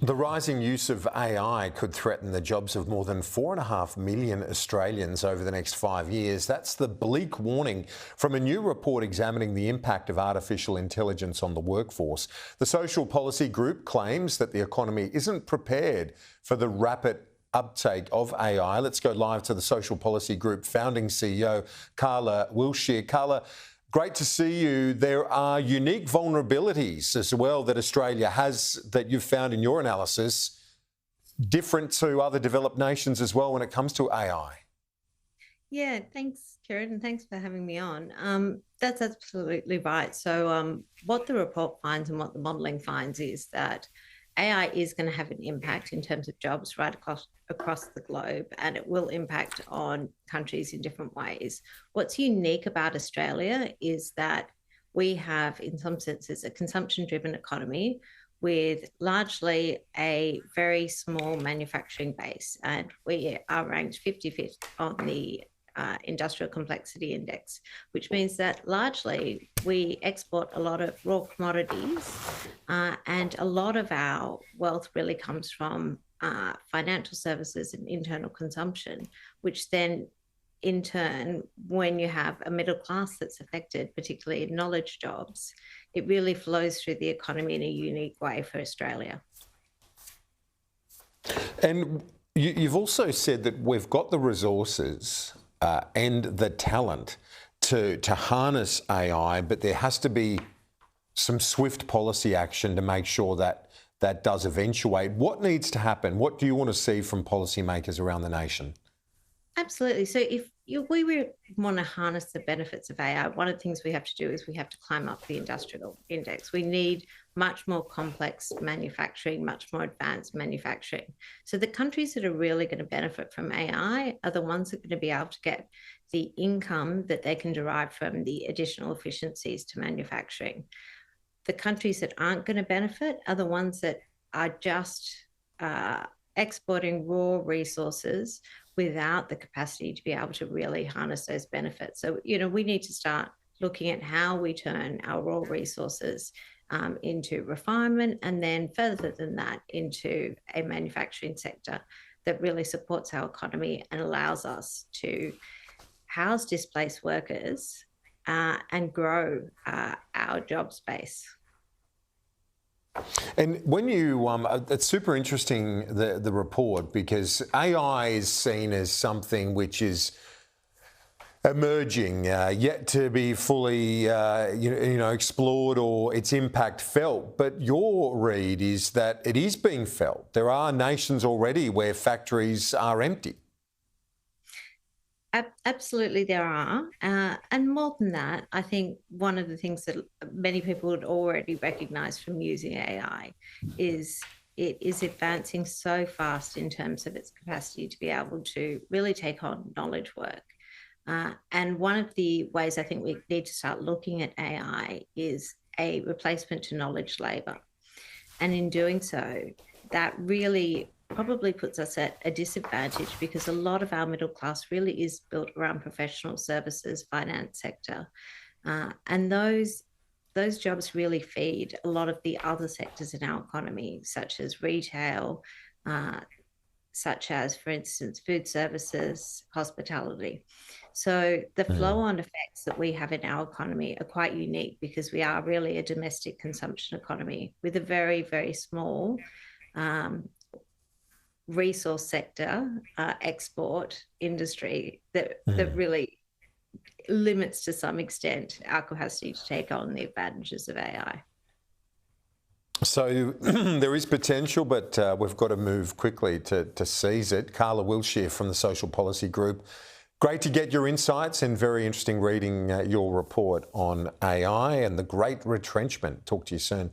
The rising use of AI could threaten the jobs of more than 4.5 million Australians over the next 5 years. That's the bleak warning from a new report examining the impact of artificial intelligence on the workforce. The social policy group claims that the economy isn't prepared for the rapid uptake of AI. Let's go live to the social policy group founding CEO, Carla Wilshire. Carla, great to see you. There are unique vulnerabilities as well that Australia has that you've found in your analysis, different to other developed nations as well when it comes to AI. Yeah, thanks, Kieran, and thanks for having me on. That's absolutely right. So, what the report finds and what the modelling finds is that AI is going to have an impact in terms of jobs right across the globe, and it will impact on countries in different ways. What's unique about Australia is that we have, in some senses, a consumption-driven economy with largely a very small manufacturing base, and we are ranked 55th on the Industrial Complexity Index, which means that largely we export a lot of raw commodities, and a lot of our wealth really comes from financial services and internal consumption, which then in turn, when you have a middle class that's affected, particularly in knowledge jobs, it really flows through the economy in a unique way for Australia. And you've also said that we've got the resources and the talent to harness AI, but there has to be some swift policy action to make sure that that does eventuate. What needs to happen? What do you want to see from policymakers around the nation? Absolutely. So if we want to harness the benefits of AI, one of the things we have to do is we have to climb up the industrial index. We need much more complex manufacturing, much more advanced manufacturing. So the countries that are really going to benefit from AI are the ones that are going to be able to get the income that they can derive from the additional efficiencies to manufacturing. The countries that aren't going to benefit are the ones that are just exporting raw resources without the capacity to be able to really harness those benefits. So, we need to start looking at how we turn our raw resources into refinement, and then further than that, into a manufacturing sector that really supports our economy and allows us to house displaced workers and grow our job space. And when you, it's super interesting, the report, because AI is seen as something which is emerging, yet to be fully, explored or its impact felt. But your read is that it is being felt. There are nations already where factories are empty. Absolutely, there are. And more than that, I think one of the things that many people would already recognize from using AI is it is advancing so fast in terms of its capacity to be able to really take on knowledge work. And one of the ways I think we need to start looking at AI is a replacement to knowledge labour. And in doing so, that really probably puts us at a disadvantage because a lot of our middle class really is built around professional services, finance sector. And those jobs really feed a lot of the other sectors in our economy, such as retail, such as, for instance, food services, hospitality. So the flow-on effects that we have in our economy are quite unique because we are really a domestic consumption economy with a very, very small resource sector, export industry that really limits to some extent our capacity to take on the advantages of AI. So there is potential, but we've got to move quickly to seize it. Carla Wilshire from the Social Policy Group. Great to get your insights and very interesting reading your report on AI and the great retrenchment. Talk to you soon.